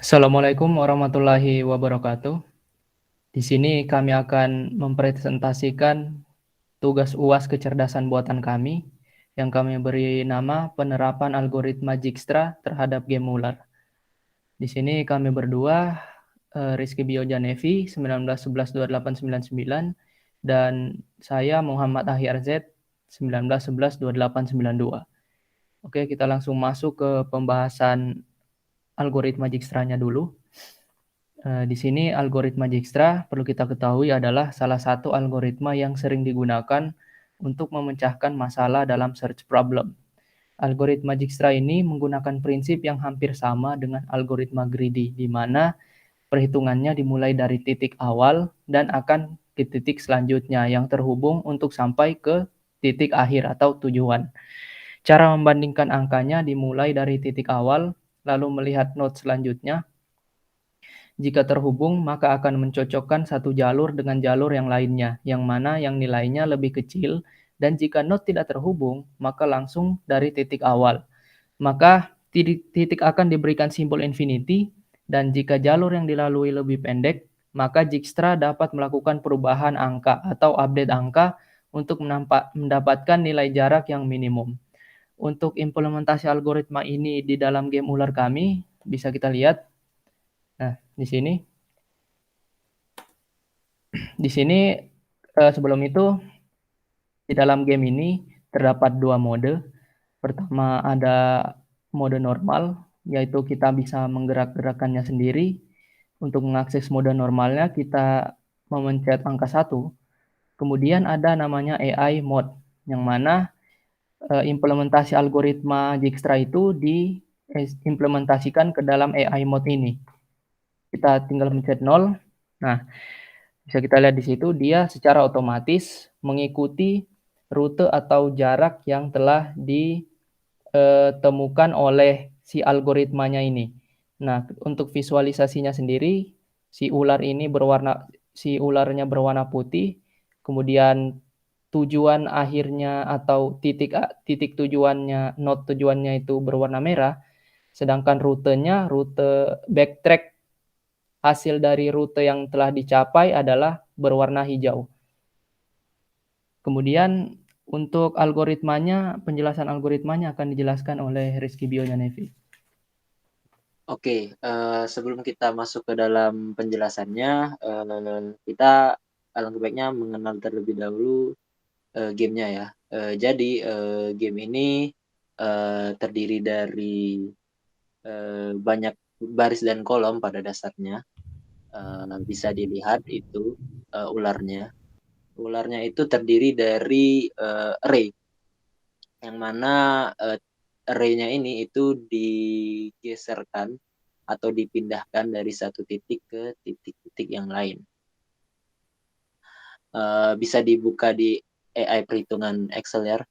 Assalamualaikum warahmatullahi wabarakatuh. Di sini kami akan mempresentasikan tugas UAS kecerdasan buatan kami yang kami beri nama penerapan algoritma Dijkstra terhadap game ular. Di sini kami berdua, Rizky Biojanevi 1911-2899 dan saya Muhammad Ahyar Z 1911-2892. Oke, kita langsung masuk ke pembahasan algoritma Dijkstranya dulu. Di sini algoritma Dijkstra perlu kita ketahui adalah salah satu algoritma yang sering digunakan untuk memecahkan masalah dalam search problem. Algoritma Dijkstra ini menggunakan prinsip yang hampir sama dengan algoritma greedy, di mana perhitungannya dimulai dari titik awal dan akan ke titik selanjutnya yang terhubung untuk sampai ke titik akhir atau tujuan. Cara membandingkan angkanya dimulai dari titik awal, lalu melihat node selanjutnya. Jika terhubung, maka akan mencocokkan satu jalur dengan jalur yang lainnya, yang mana yang nilainya lebih kecil, dan jika node tidak terhubung, maka langsung dari titik awal. Maka titik akan diberikan simbol infinity, dan jika jalur yang dilalui lebih pendek, maka Dijkstra dapat melakukan perubahan angka atau update angka untuk mendapatkan nilai jarak yang minimum. Untuk implementasi algoritma ini di dalam game ular kami, bisa kita lihat. Nah, di sini. Di sini sebelum itu di dalam game ini terdapat dua mode. Pertama ada mode normal, yaitu kita bisa menggerak-gerakannya sendiri. Untuk mengakses mode normalnya kita memencet angka 1. Kemudian ada namanya AI mode, yang mana implementasi algoritma Dijkstra itu diimplementasikan ke dalam AI mode ini. Kita tinggal mencet 0. Nah, bisa kita lihat di situ dia secara otomatis mengikuti rute atau jarak yang telah ditemukan oleh si algoritmanya ini. Nah, untuk visualisasinya sendiri, si ularnya berwarna putih, kemudian tujuan akhirnya atau titik tujuannya, node tujuannya itu berwarna merah, sedangkan rute backtrack hasil dari rute yang telah dicapai adalah berwarna hijau. Kemudian untuk penjelasan algoritmanya akan dijelaskan oleh Rizky Biojanevi. Oke, sebelum kita masuk ke dalam penjelasannya, kita alangkah baiknya mengenal terlebih dahulu gamenya ya. Jadi game ini terdiri dari banyak baris dan kolom pada dasarnya. Bisa dilihat itu ularnya. Ularnya itu terdiri dari array, yang mana array-nya ini itu digeserkan atau dipindahkan dari satu titik ke titik-titik yang lain. Bisa dibuka di AI perhitungan Excel ya.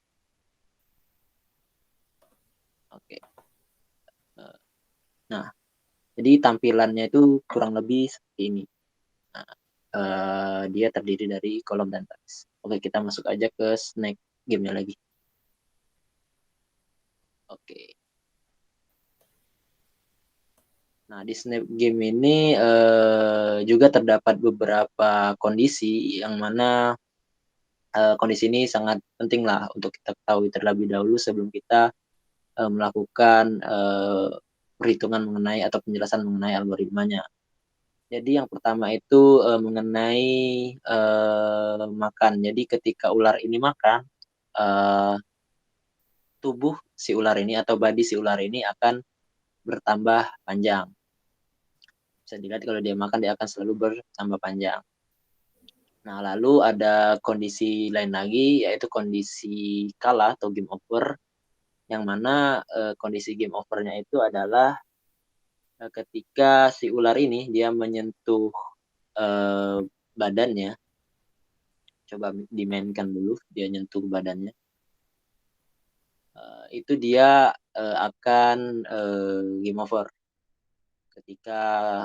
Oke. Nah, jadi tampilannya itu kurang lebih seperti ini. Nah, dia terdiri dari kolom dan baris. Oke, kita masuk aja ke snack gamenya lagi. Oke. Nah, di Snap Game ini juga terdapat beberapa kondisi yang mana kondisi ini sangat penting lah untuk kita ketahui terlebih dahulu sebelum kita melakukan perhitungan mengenai atau penjelasan mengenai algoritmanya. Jadi yang pertama itu mengenai makan. Jadi ketika ular ini makan, tubuh si ular ini atau body si ular ini akan bertambah panjang. Bisa dilihat kalau dia makan dia akan selalu bertambah panjang. Nah, lalu ada kondisi lain lagi, yaitu kondisi kalah atau game over, yang mana kondisi game overnya itu adalah ketika si ular ini dia menyentuh badannya. Coba dimainkan dulu, dia nyentuh badannya. Itu dia akan game over. Ketika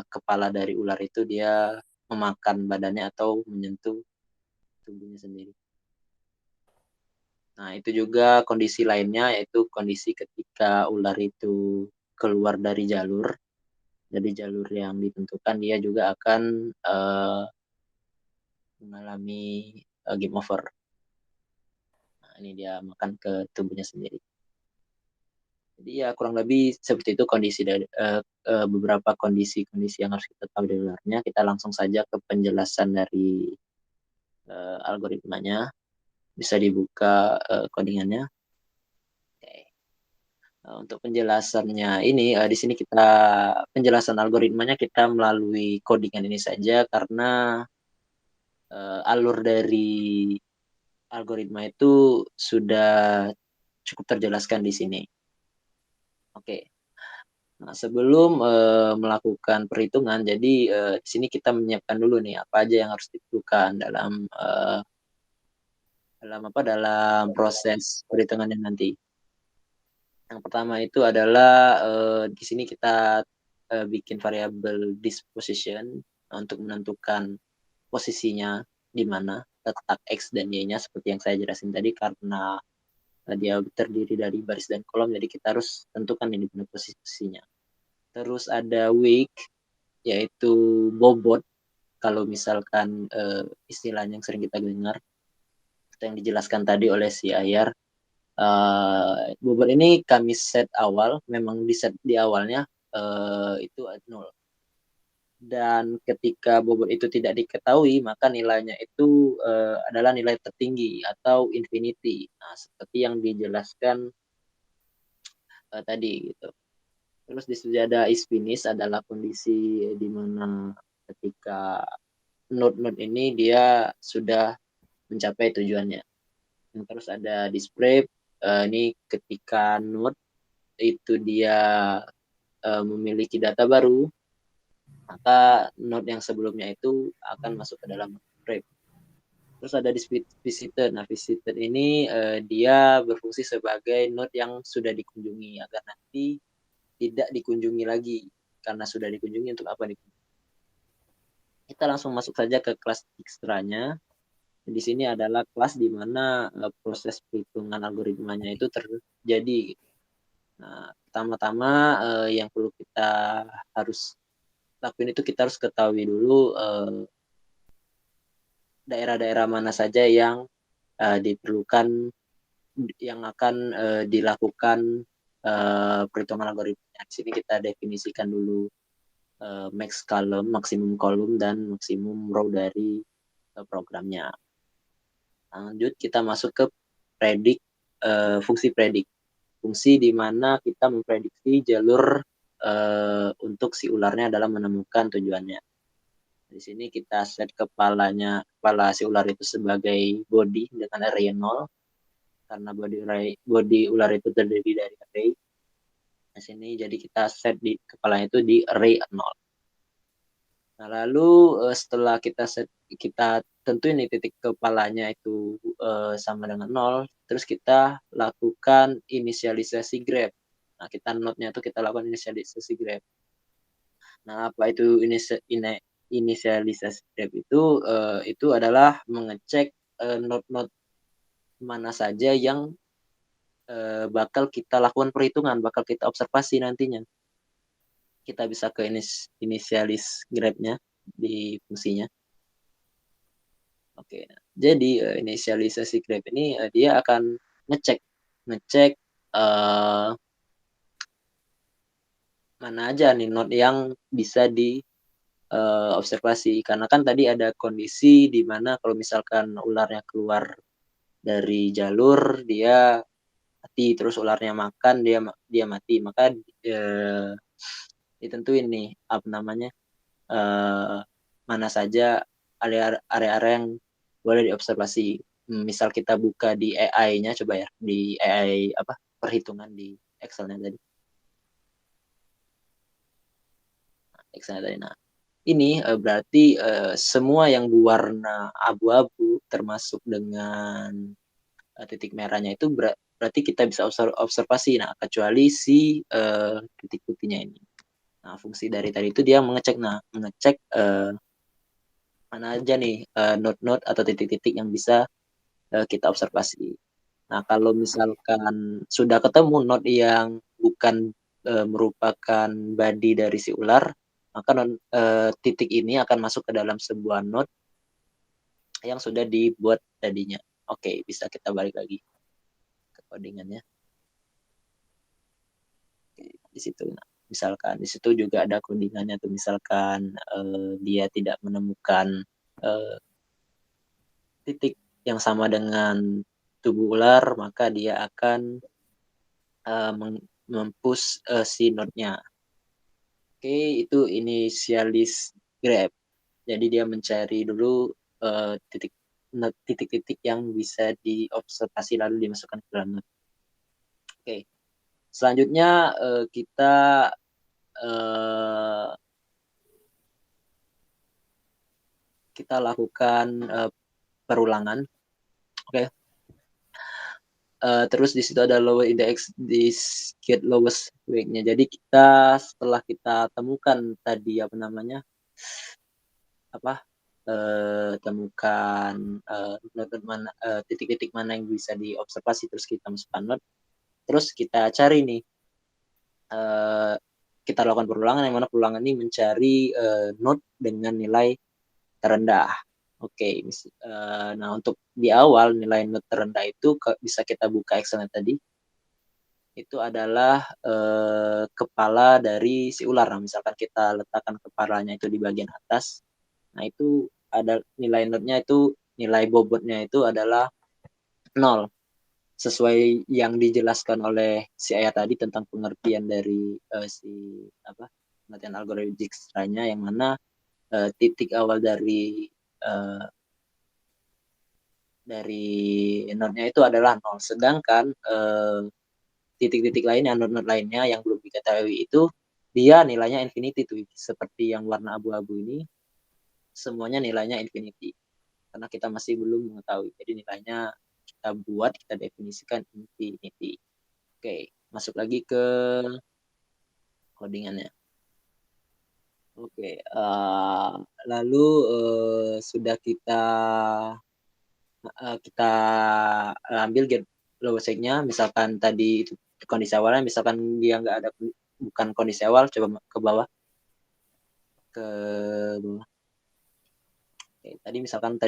kepala dari ular itu dia memakan badannya atau menyentuh tubuhnya sendiri. Nah, itu juga kondisi lainnya, yaitu kondisi ketika ular itu keluar dari jalur. dari jalur yang ditentukan, dia juga akan mengalami game over. Nah, ini dia makan ke tubuhnya sendiri. Jadi ya kurang lebih seperti itu kondisi dari beberapa kondisi-kondisi yang harus kita tahu dari luarnya. Kita langsung saja ke penjelasan dari algoritmanya. Bisa dibuka codingannya. Oke. Untuk penjelasannya ini di sini kita penjelasan algoritmanya kita melalui codingan ini saja karena alur dari algoritma itu sudah cukup terjelaskan di sini. Oke. Nah, sebelum melakukan perhitungan, jadi di sini kita menyiapkan dulu nih apa aja yang harus dibutuhkan dalam proses perhitungannya nanti. Yang pertama itu adalah di sini kita bikin variabel disposition untuk menentukan posisinya di mana letak X dan Y-nya seperti yang saya jelasin tadi karena dia terdiri dari baris dan kolom, jadi kita harus tentukan ini di mana posisinya. Terus ada week, yaitu bobot, kalau misalkan istilahnya yang sering kita dengar, yang dijelaskan tadi oleh si Ayar. Bobot ini kami set awal, memang di set di awalnya itu 0. Dan ketika bobot itu tidak diketahui, maka nilainya itu adalah nilai tertinggi atau infinity. Nah, seperti yang dijelaskan tadi gitu. Terus di sujada is finish adalah kondisi di mana ketika node-node ini dia sudah mencapai tujuannya. Terus ada display, ini ketika node itu dia memiliki data baru, maka node yang sebelumnya itu akan masuk ke dalam grep. Terus ada visitor. Nah, visitor ini dia berfungsi sebagai node yang sudah dikunjungi agar nanti tidak dikunjungi lagi. Karena sudah dikunjungi, untuk apa dikunjungi? Kita langsung masuk saja ke kelas ekstranya. Di sini adalah kelas di mana proses perhitungan algoritmanya itu terjadi. Nah, pertama-tama yang perlu kita harus lakuin itu kita harus ketahui dulu daerah-daerah mana saja yang diperlukan, yang akan dilakukan perhitungan algoritma. Di sini kita definisikan dulu max column, maksimum kolom, dan maksimum row dari programnya. Lanjut kita masuk ke fungsi predik. Fungsi di mana kita memprediksi jalur untuk si ularnya adalah menemukan tujuannya. Di sini kita set kepala si ular itu sebagai body dengan array 0 karena body ular itu terdiri dari array. Di sini jadi kita set di kepalanya itu di array 0. Nah, lalu setelah kita tentuin nih titik kepalanya itu sama dengan 0, terus kita lakukan inisialisasi grep. Nah, kita node-nya itu kita lakukan inisialisasi grep. Nah, apa itu inisialisasi grep itu adalah mengecek node-node mana saja yang bakal kita lakukan perhitungan, bakal kita observasi nantinya. Kita bisa ke inisialis grepnya di fungsinya. Oke, jadi inisialisasi grep ini dia akan ngecek mana aja nih node yang bisa di observasi. Karena kan tadi ada kondisi di mana kalau misalkan ularnya keluar dari jalur, dia mati, terus ularnya makan, dia mati. Maka ditentuin nih apa namanya, mana saja area-area yang boleh diobservasi. Misal kita buka di AI-nya, coba ya, di AI apa perhitungan di Excel-nya tadi. Excel-nya tadi. Nah, ini berarti semua yang berwarna abu-abu termasuk dengan titik merahnya itu berarti kita bisa observasi. Nah, kecuali si titik putihnya ini. Nah, fungsi dari tadi itu dia mengecek mana aja nih node-node atau titik-titik yang bisa kita observasi. Nah, kalau misalkan sudah ketemu node yang bukan merupakan body dari si ular, maka titik ini akan masuk ke dalam sebuah node yang sudah dibuat tadinya. Oke, bisa kita balik lagi ke codingannya. Oke, di situ. Nah, misalkan di situ juga ada codingannya tuh, misalkan dia tidak menemukan titik yang sama dengan tubuh ular, maka dia akan mempush si node-nya. Oke, itu inisialis grab. Jadi dia mencari dulu titik-titik yang bisa diobservasi lalu dimasukkan ke dalam node. Oke, selanjutnya kita lakukan perulangan. Oke. Terus di situ ada lower index, this get lowest weight-nya. Jadi kita setelah kita temukan tadi temukan titik-titik mana yang bisa diobservasi, terus kita masukkan node, terus kita cari nih, kita lakukan perulangan, yang mana perulangan ini mencari node dengan nilai terendah. Oke, nah untuk di awal nilai node terendah itu bisa kita buka Excel tadi. Itu adalah kepala dari si ular. Nah, misalkan kita letakkan kepalanya itu di bagian atas, nah itu ada nilai node-nya, itu nilai bobotnya itu adalah 0. Sesuai yang dijelaskan oleh si Ayah tadi tentang pengertian dari pengertian algoritma Dijkstra-nya, yang mana titik awal dari node-nya itu adalah 0. Sedangkan titik-titik lainnya, node-node lainnya yang belum diketahui itu, dia nilainya infinity tuh. Seperti yang warna abu-abu ini, semuanya nilainya infinity. Karena kita masih belum mengetahui. Jadi nilainya kita buat, kita definisikan infinity. Oke, masuk lagi ke codingannya. Oke, lalu sudah kita ambil get lowest-nya, misalkan tadi itu kondisi awalnya, misalkan dia nggak ada, bukan kondisi awal, coba ke bawah, ke bawah. Oke, tadi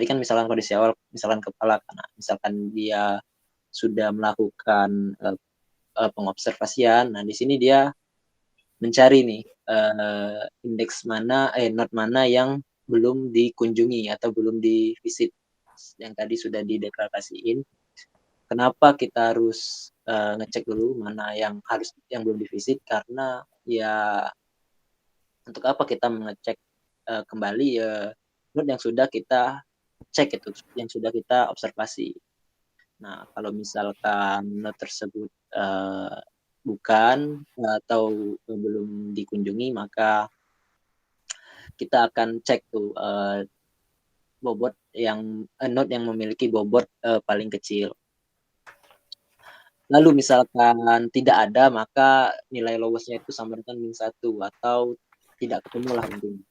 kan misalkan kondisi awal, misalkan kepala, karena misalkan dia sudah melakukan pengobservasian, nah di sini dia mencari nih indeks mana, node mana yang belum dikunjungi atau belum divisit, yang tadi sudah dideklarasiin. Kenapa kita harus ngecek dulu mana yang belum divisit? Karena ya untuk apa kita mengecek kembali node yang sudah kita cek, itu yang sudah kita observasi. Nah, kalau misalkan node tersebut bukan atau belum dikunjungi, maka kita akan cek tuh bobot yang node yang memiliki bobot paling kecil. Lalu misalkan tidak ada, maka nilai lowest-nya itu sama dengan -1 atau tidak ketemu lah intinya.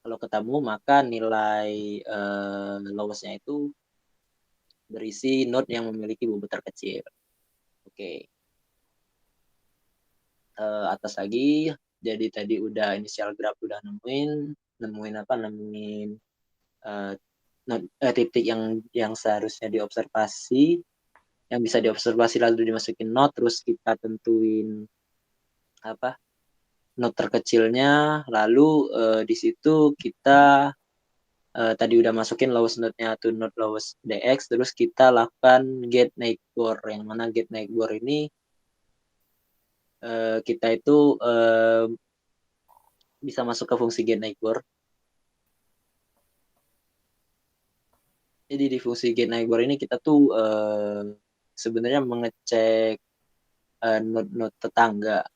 Kalau ketemu, maka nilai lowest-nya itu berisi node yang memiliki bobot terkecil. Oke. Atas lagi, jadi tadi udah initial graph, udah nemuin titik yang seharusnya diobservasi, yang bisa diobservasi lalu dimasukin node, terus kita tentuin node terkecilnya, lalu di situ kita tadi udah masukin lowest node-nya to node lowest dx, terus kita lakukan get neighbor, yang mana get neighbor ini kita itu bisa masuk ke fungsi get neighbor. Jadi di fungsi get neighbor ini kita tuh sebenarnya mengecek node-node tetangga.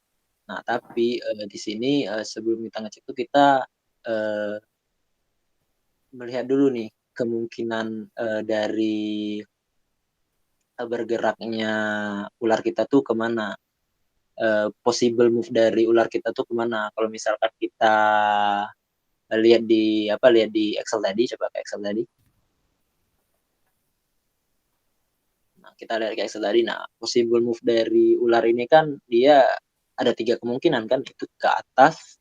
Nah, tapi di sini sebelum kita ngecek tuh kita melihat dulu nih kemungkinan dari bergeraknya ular kita tuh kemana, possible move dari ular kita tuh kemana. Kalau misalkan kita lihat di Excel tadi, coba ke Excel tadi. Nah, kita lihat ke Excel tadi. Nah, possible move dari ular ini kan dia ada 3 kemungkinan kan, itu ke atas,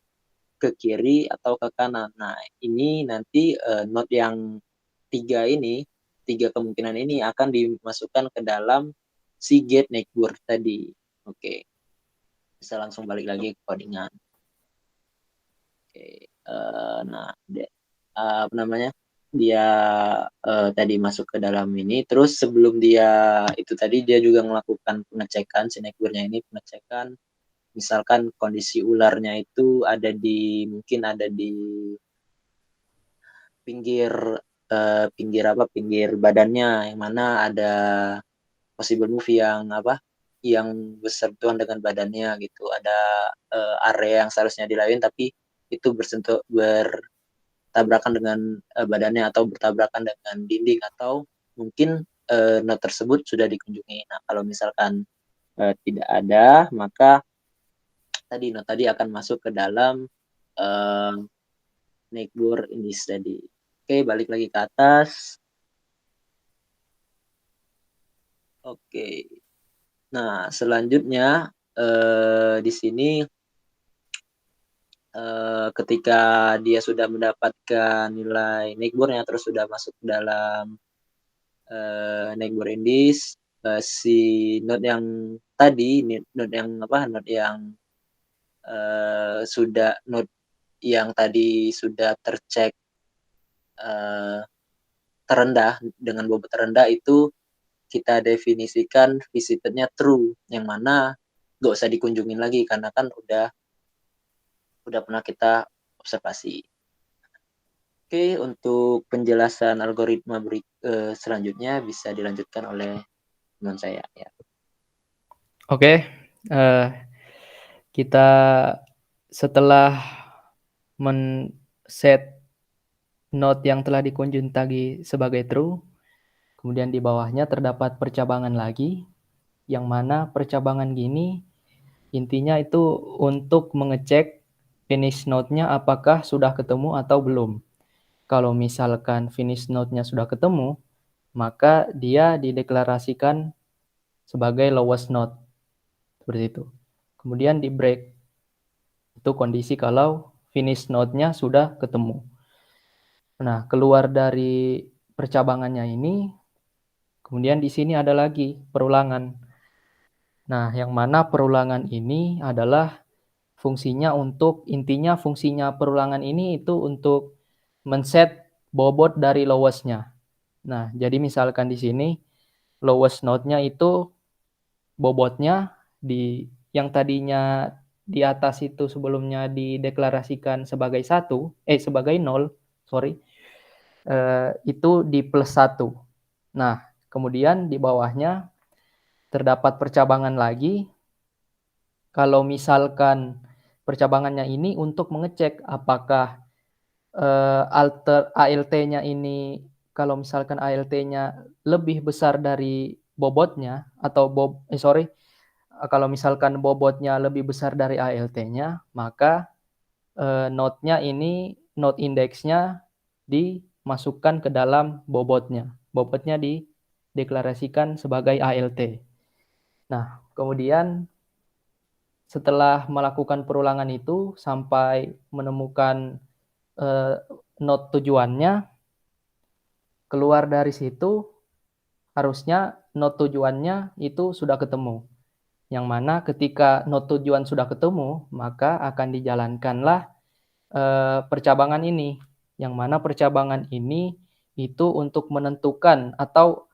ke kiri atau ke kanan. Nah, ini nanti node yang 3 kemungkinan ini akan dimasukkan ke dalam si gate neighbor tadi. Oke, bisa langsung balik lagi ke codingan. Oke, nah apa namanya? Dia tadi masuk ke dalam ini, terus sebelum dia itu tadi dia juga melakukan pengecekan si neighbor-nya ini pengecekan. Misalkan kondisi ularnya itu mungkin ada di pinggir pinggir badannya, yang mana ada possible move yang bersentuhan dengan badannya gitu. Ada area yang seharusnya dilalui tapi itu bertabrakan dengan badannya atau bertabrakan dengan dinding atau mungkin node tersebut sudah dikunjungi. Nah, kalau misalkan tidak ada, maka node tadi akan masuk ke dalam uh, neighbor index tadi. Oke, balik lagi ke atas. Oke. Nah, selanjutnya di sini ketika dia sudah mendapatkan nilai neighbornya terus sudah masuk ke dalam neighbor index, si node yang tadi, node yang tadi sudah tercek terendah dengan bobot terendah itu kita definisikan visitednya true, yang mana gak usah dikunjungin lagi karena kan udah pernah kita observasi. Oke, untuk penjelasan algoritma selanjutnya bisa dilanjutkan oleh teman saya ya. Oke, kita setelah men-set node yang telah dikunjungi tadi sebagai true, kemudian di bawahnya terdapat percabangan lagi, yang mana percabangan gini intinya itu untuk mengecek finish node-nya apakah sudah ketemu atau belum. Kalau misalkan finish node-nya sudah ketemu, maka dia dideklarasikan sebagai lowest node. Seperti itu. Kemudian di break. Itu kondisi kalau finish node-nya sudah ketemu. Nah, keluar dari percabangannya ini, kemudian di sini ada lagi perulangan. Nah, yang mana perulangan ini adalah intinya fungsinya perulangan ini itu untuk men-set bobot dari lowest-nya. Nah, jadi misalkan di sini lowest node-nya itu bobotnya yang tadinya di atas itu sebelumnya dideklarasikan sebagai sebagai 0, itu di plus 1. Nah, kemudian di bawahnya terdapat percabangan lagi. Kalau misalkan percabangannya ini untuk mengecek apakah ALT-nya ini, kalau misalkan ALT-nya lebih besar dari bobotnya atau kalau misalkan bobotnya lebih besar dari ALT-nya, maka node-nya ini, node indeksnya dimasukkan ke dalam bobotnya. Bobotnya dideklarasikan sebagai ALT. Nah, kemudian setelah melakukan perulangan itu sampai menemukan node tujuannya, keluar dari situ harusnya node tujuannya itu sudah ketemu. Yang mana ketika node tujuan sudah ketemu, maka akan dijalankanlah percabangan ini. Yang mana percabangan ini itu untuk menentukan atau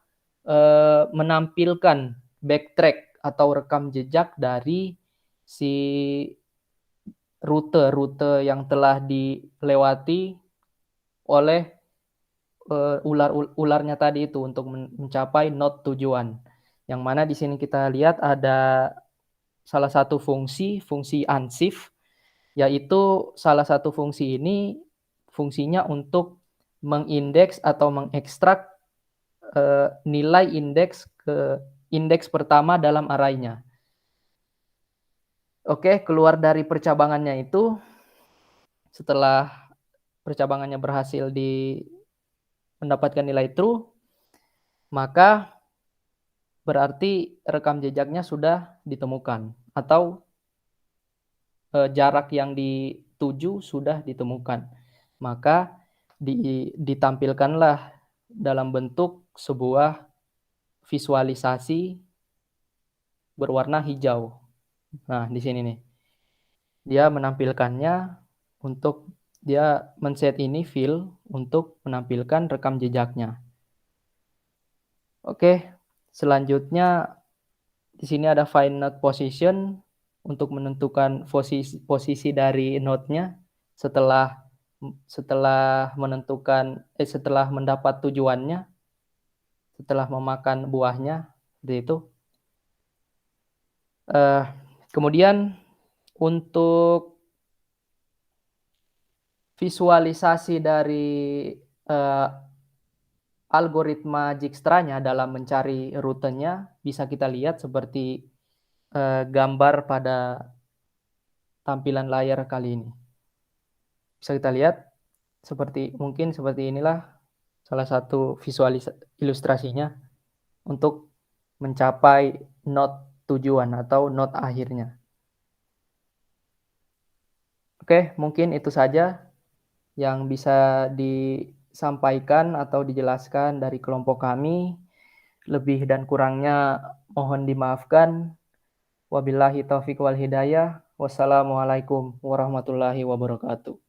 menampilkan backtrack atau rekam jejak dari si rute-rute yang telah dilewati oleh ularnya tadi itu untuk mencapai node tujuan. Yang mana di sini kita lihat ada salah satu fungsi unshift, yaitu salah satu fungsi ini fungsinya untuk mengindeks atau mengekstrak nilai indeks pertama dalam array-nya. Oke, keluar dari percabangannya itu, setelah percabangannya berhasil mendapatkan nilai true, maka berarti rekam jejaknya sudah ditemukan atau jarak yang dituju sudah ditemukan. Maka ditampilkanlah dalam bentuk sebuah visualisasi berwarna hijau. Nah, di sini nih. Dia menampilkannya untuk dia men-set ini fill untuk menampilkan rekam jejaknya. Oke, selanjutnya di sini ada find node position untuk menentukan posisi dari node-nya setelah setelah mendapat tujuannya, setelah memakan buahnya, seperti itu. Kemudian untuk visualisasi dari algoritma Dijkstra-nya dalam mencari rutenya bisa kita lihat seperti gambar pada tampilan layar kali ini. Bisa kita lihat mungkin seperti inilah salah satu ilustrasinya untuk mencapai node tujuan atau node akhirnya. Oke, mungkin itu saja yang bisa disampaikan atau dijelaskan dari kelompok kami. Lebih dan kurangnya mohon dimaafkan. Wabillahi taufiq wal hidayah. Wassalamualaikum warahmatullahi wabarakatuh.